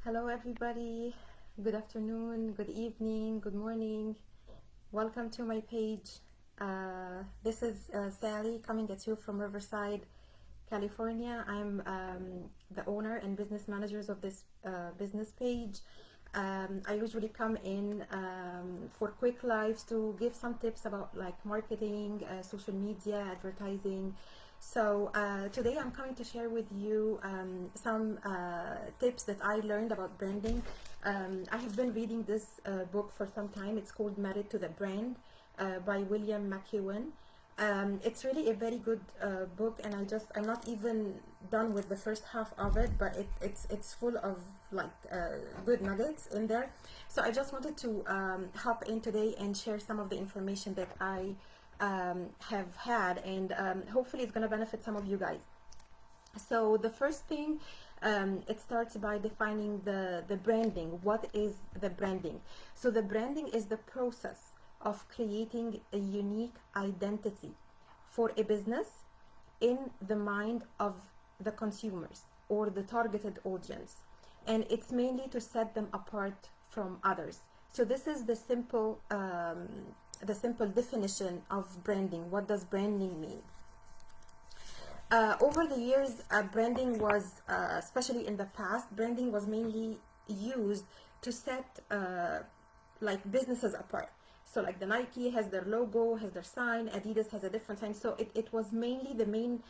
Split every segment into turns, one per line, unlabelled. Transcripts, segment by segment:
Hello, everybody. Good afternoon, good evening, good morning. Welcome to my page. This is Sally coming at you from Riverside, California. I'm the owner and business managers of this business page. I usually come in for quick lives to give some tips about like marketing, social media, advertising. So today I'm coming to share with you some tips that I learned about branding. I have been reading this book for some time. It's called Married to the Brand by William McEwen. It's really a very good book, and I'm not even done with the first half of it, but it's full of like good nuggets in there. So I just wanted to hop in today and share some of the information that I have had, and hopefully it's going to benefit some of you guys. So the first thing, it starts by defining the branding. What is the branding? So the branding is the process of creating a unique identity for a business in the mind of the consumers or the targeted audience, and it's mainly to set them apart from others. So this is the simple definition of branding. What does branding mean? Over the years, branding was, especially in the past, branding was mainly used to set like businesses apart. So like the Nike has their logo, has their sign, Adidas has a different sign. So it was mainly the main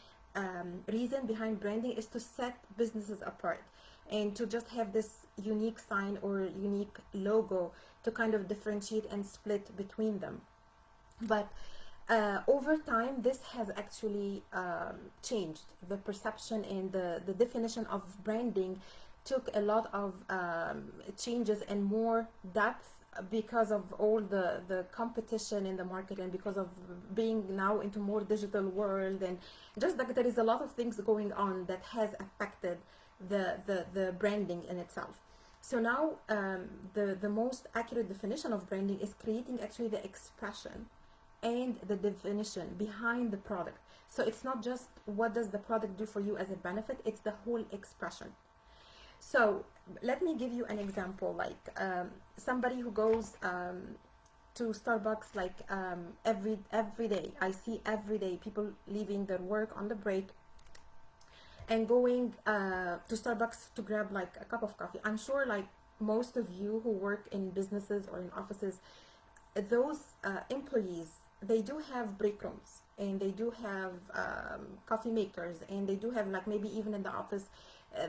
reason behind branding is to set businesses apart and to just have this unique sign or unique logo to kind of differentiate and split between them. But over time, this has actually changed. The perception and the definition of branding took a lot of changes and more depth because of all the competition in the market, and because of being now into more digital world, and just like there is a lot of things going on that has affected the branding in itself. So now the most accurate definition of branding is creating actually the expression and the definition behind the product. So it's not just what does the product do for you as a benefit, it's the whole expression. So let me give you an example, like somebody who goes to Starbucks like every day. I see every day people leaving their work on the break and going to Starbucks to grab like a cup of coffee. I'm sure like most of you who work in businesses or in offices, those employees, they do have break rooms, and they do have coffee makers, and they do have like maybe even in the office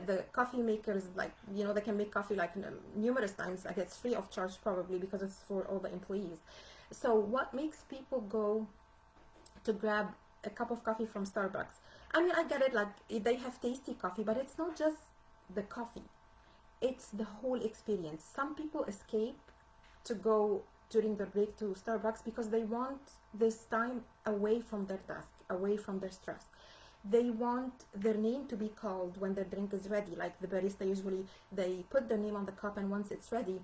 the coffee makers, like, you know, they can make coffee like numerous times, like it's free of charge probably because it's for all the employees. So what makes people go to grab a cup of coffee from Starbucks? I mean, I get it, like they have tasty coffee, but it's not just the coffee, it's the whole experience. Some people escape to go during the break to Starbucks because they want this time away from their desk, away from their stress. They want their name to be called when their drink is ready. Like the barista, usually they put their name on the cup, and once it's ready,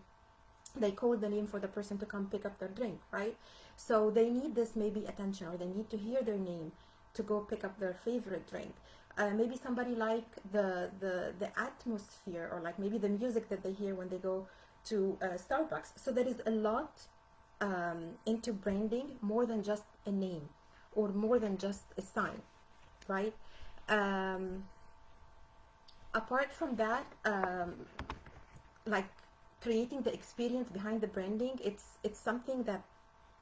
they call the name for the person to come pick up their drink, right? So they need this maybe attention, or they need to hear their name to go pick up their favorite drink. Maybe somebody like the atmosphere, or like maybe the music that they hear when they go to Starbucks. So there is a lot into branding, more than just a name or more than just a sign, right? Apart from that, like creating the experience behind the branding, it's something that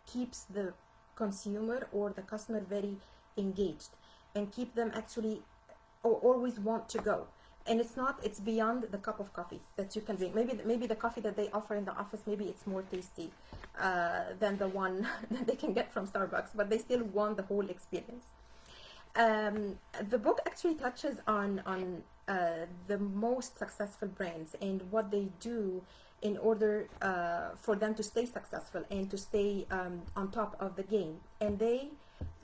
keeps the consumer or the customer very engaged and keep them actually always want to go. And it's beyond the cup of coffee that you can drink. Maybe the coffee that they offer in the office, maybe it's more tasty than the one that they can get from Starbucks, but they still want the whole experience. The book actually touches on the most successful brands and what they do in order for them to stay successful and to stay on top of the game. And they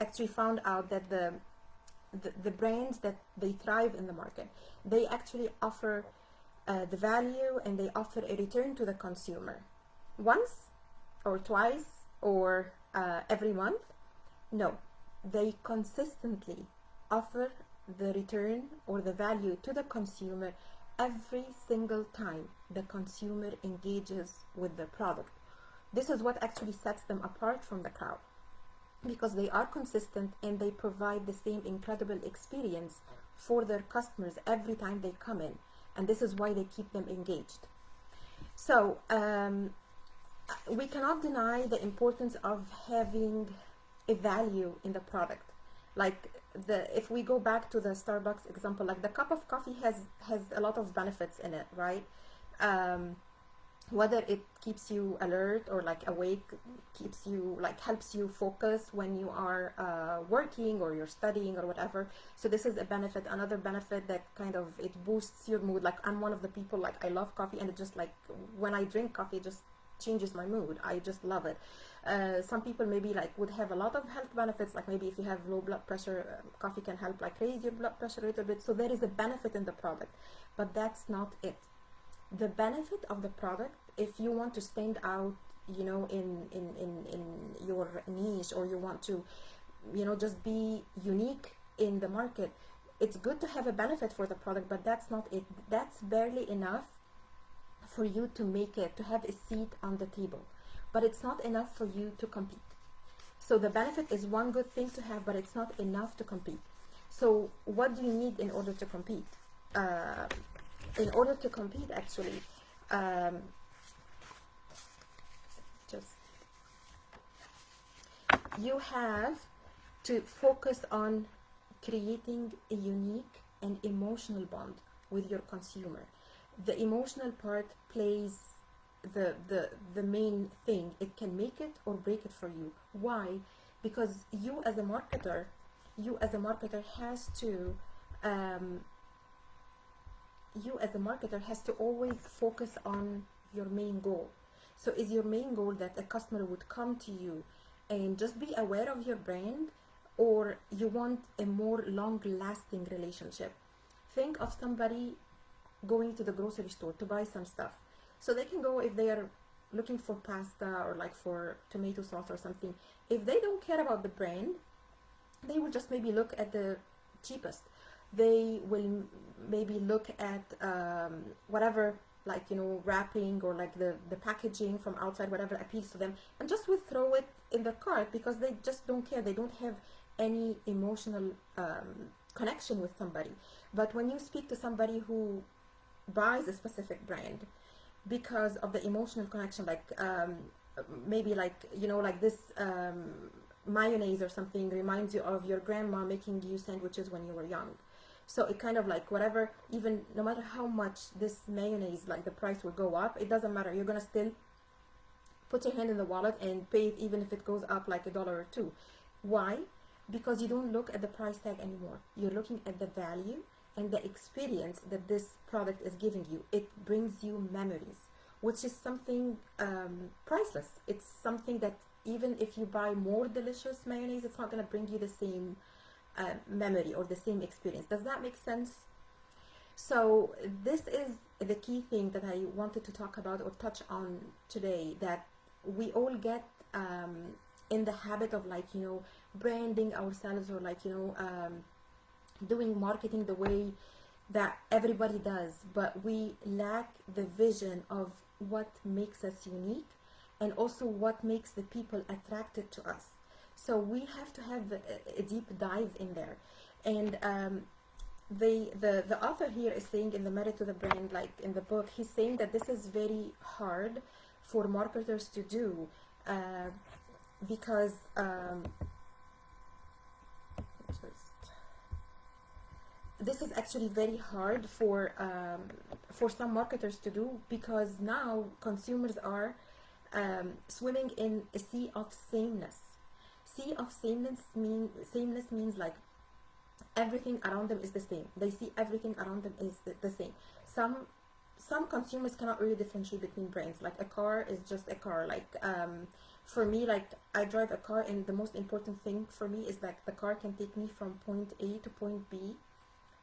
actually found out that the brands that they thrive in the market, they actually offer the value, and they offer a return to the consumer once or twice or every month. No, they consistently offer the return or the value to the consumer every single time the consumer engages with the product. This is what actually sets them apart from the crowd, because they are consistent and they provide the same incredible experience for their customers every time they come in, and this is why they keep them engaged. So we cannot deny the importance of having a value in the product. Like if we go back to the Starbucks example, like the cup of coffee has a lot of benefits in it, right? Whether it keeps you alert or like awake, keeps you like helps you focus when you are working or you're studying or whatever. So this is a benefit. Another benefit that kind of it boosts your mood. Like I'm one of the people, like I love coffee, and it just like when I drink coffee it just changes my mood. I just love it. Some people maybe like would have a lot of health benefits, like maybe if you have low blood pressure, coffee can help like raise your blood pressure a little bit. So there is a benefit in the product, but that's not it. The benefit of the product, if you want to stand out, you know, in your niche, or you want to, you know, just be unique in the market, it's good to have a benefit for the product, but that's not it. That's barely enough for you to make it, to have a seat on the table, but it's not enough for you to compete. So the benefit is one good thing to have, but it's not enough to compete. So what do you need in order to compete? In order to compete, actually, just you have to focus on creating a unique and emotional bond with your consumer. The emotional part plays the main thing. It can make it or break it for you. Why? Because you as a marketer has to always focus on your main goal. So is your main goal that a customer would come to you and just be aware of your brand, or you want a more long-lasting relationship? Think of somebody going to the grocery store to buy some stuff. So they can go if they are looking for pasta or like for tomato sauce or something. If they don't care about the brand, they will just maybe look at the cheapest. They will maybe look at whatever, like, you know, wrapping or like the packaging from outside, whatever appeals to them, and just will throw it in the cart because they just don't care. They don't have any emotional connection with somebody. But when you speak to somebody who buys a specific brand because of the emotional connection, like maybe like, you know, like this mayonnaise or something reminds you of your grandma making you sandwiches when you were young. So it kind of like whatever, even no matter how much this mayonnaise, like the price will go up, it doesn't matter. You're gonna still put your hand in the wallet and pay it, even if it goes up like $1 or $2. Why? Because you don't look at the price tag anymore. You're looking at the value and the experience that this product is giving you. It brings you memories, which is something priceless. It's something that even if you buy more delicious mayonnaise, it's not gonna bring you the same memory or the same experience. Does that make sense? So this is the key thing that I wanted to talk about or touch on today, that we all get in the habit of, like, you know, branding ourselves, or like, you know, doing marketing the way that everybody does, but we lack the vision of what makes us unique and also what makes the people attracted to us. So we have to have a deep dive in there. And the author here is saying in the Merit to the Brand, like in the book, he's saying that this is very hard for marketers to do because this is actually very hard for some marketers to do, because now consumers are swimming in a sea of sameness. Sea of sameness means like everything around them is the same. They see everything around them is the same. Some consumers cannot really differentiate between brands. Like a car is just a car. Like for me, like I drive a car, and the most important thing for me is like the car can take me from point A to point B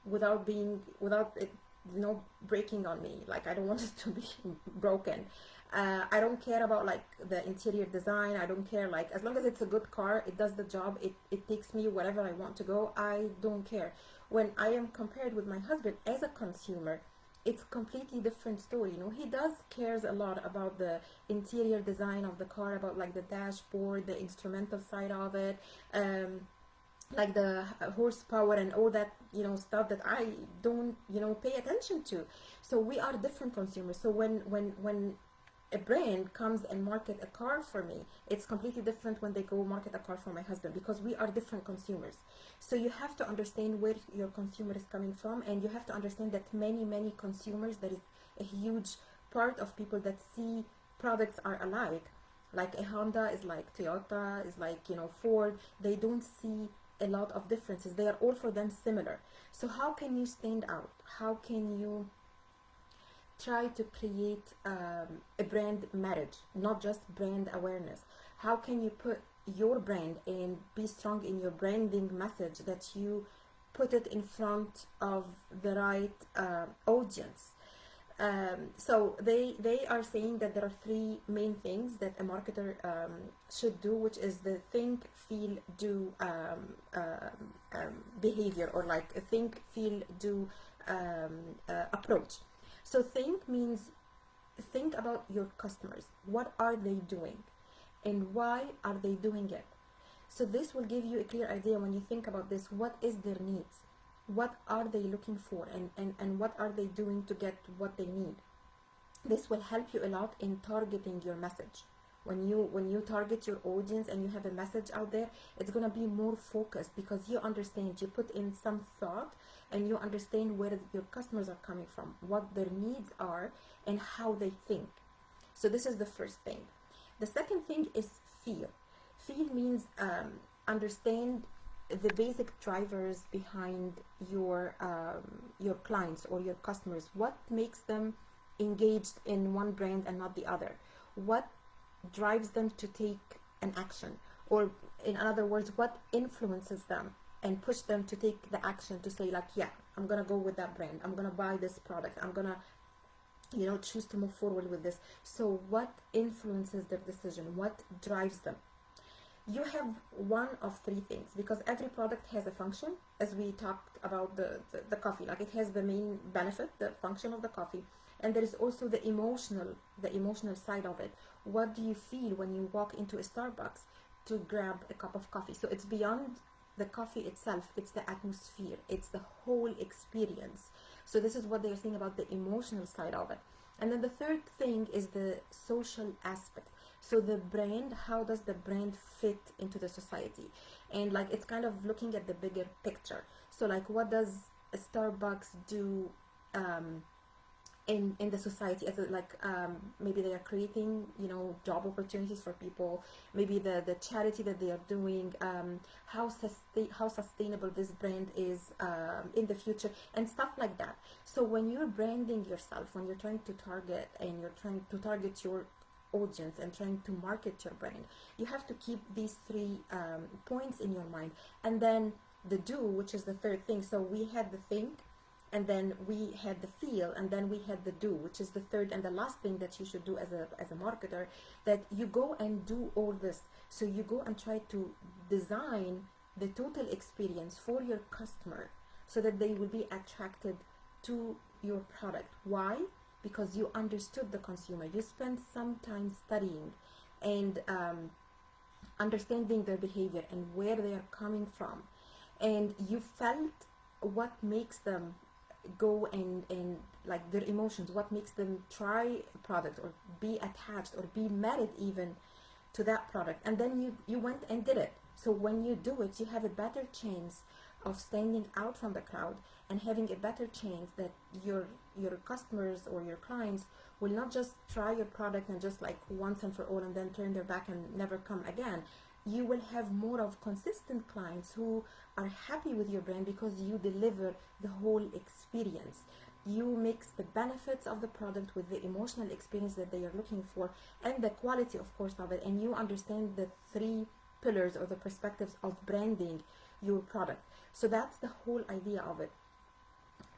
without it, you know, breaking on me. Like I don't want it to be broken. I don't care about like the interior design. I don't care, like as long as it's a good car, it does the job, it takes me wherever I want to go. I don't care. When I am compared with my husband as a consumer, it's completely different story. You know, he does cares a lot about the interior design of the car, about like the dashboard, the instrumental side of it, like the horsepower and all that, you know, stuff that I don't, you know, pay attention to. So we are different consumers. So when a brand comes and market a car for me, it's completely different when they go market a car for my husband, because we are different consumers. So you have to understand where your consumer is coming from, and you have to understand that many consumers, there is a huge part of people that see products are alike. Like a Honda is like Toyota, is like, you know, Ford. They don't see a lot of differences. They are all for them similar. So how can you stand out? How can you try to create a brand marriage, not just brand awareness? How can you put your brand and be strong in your branding message, that you put it in front of the right audience? So they are saying that there are three main things that a marketer should do, which is the think, feel, do behavior, or like a think, feel, do approach. So think means think about your customers. What are they doing, and why are they doing it? So this will give you a clear idea when you think about this. What is their needs? What are they looking for, and what are they doing to get what they need? This will help you a lot in targeting your message. When you target your audience and you have a message out there, it's going to be more focused, because you understand, you put in some thought, and you understand where your customers are coming from, what their needs are, and how they think. So this is the first thing. The second thing is feel. Feel means understand the basic drivers behind your clients or your customers. What makes them engaged in one brand and not the other? What drives them to take an action? Or in other words, what influences them and push them to take the action to say, like, yeah, I'm gonna go with that brand, I'm gonna buy this product, I'm gonna, you know, choose to move forward with this. So what influences their decision? What drives them? You have one of three things, because every product has a function. As we talked about the coffee, like it has the main benefit, the function of the coffee, and there is also the emotional side of it. What do you feel when you walk into a Starbucks to grab a cup of coffee? So it's beyond the coffee itself, it's the atmosphere, it's the whole experience. So this is what they are saying about the emotional side of it. And then the third thing is the social aspect. So the brand, how does the brand fit into the society? And like, it's kind of looking at the bigger picture. So like, what does a Starbucks do in the society? As a, like maybe they are creating, you know, job opportunities for people. Maybe the charity that they are doing, how sustainable this brand is in the future, and stuff like that. So when you're branding yourself, when you're trying to target, and you're trying to target your audience and trying to market your brand, you have to keep these three points in your mind. And then the do, which is the third thing. So we had the think, and then we had the feel, and then we had the do, which is the third and the last thing that you should do as a marketer, that you go and do all this. So you go and try to design the total experience for your customer, so that they will be attracted to your product. Why? Because you understood the consumer. You spent some time studying and understanding their behavior and where they are coming from, and you felt what makes them go and like their emotions, what makes them try a product or be attached or be married even to that product, and then you went and did it. So when you do it, you have a better chance of standing out from the crowd, and having a better chance that your customers or your clients will not just try your product and just like once and for all and then turn their back and never come again. You will have more of consistent clients who are happy with your brand, because you deliver the whole experience. You mix the benefits of the product with the emotional experience that they are looking for, and the quality, of course, of it, and you understand the three pillars or the perspectives of branding your product. So that's the whole idea of it.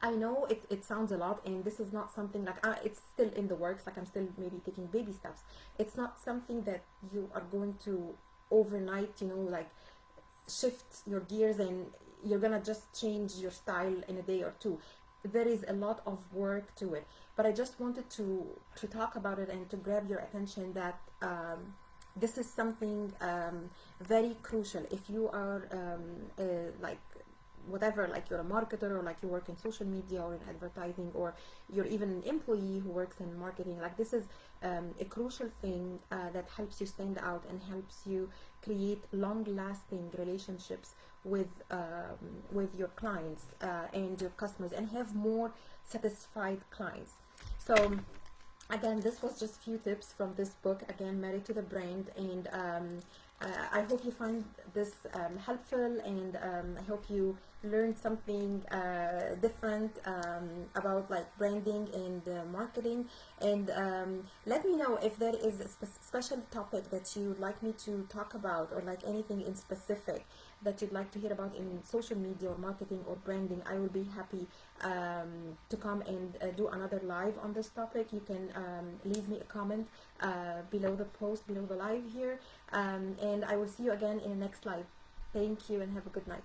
I know it sounds a lot, and this is not something like it's still in the works, like I'm still maybe taking baby steps. It's not something that you are going to overnight, you know, like shift your gears and you're gonna just change your style in a day or two. there is a lot of work to it, but I just wanted to talk about it and to grab your attention that this is something very crucial. If you are like whatever, like you're a marketer, or like you work in social media or in advertising, or you're even an employee who works in marketing, like this is a crucial thing that helps you stand out and helps you create long-lasting relationships with your clients and your customers, and have more satisfied clients. So again, this was just few tips from this book, again, Married to the Brand, and I hope you find this helpful, and I hope you learned something different about like branding and marketing. And let me know if there is a special topic that you would like me to talk about, or like anything in specific that you'd like to hear about in social media or marketing or branding. I will be happy to come and do another live on this topic. You can leave me a comment below the post, below the live here, and I will see you again in the next live. Thank you and have a good night.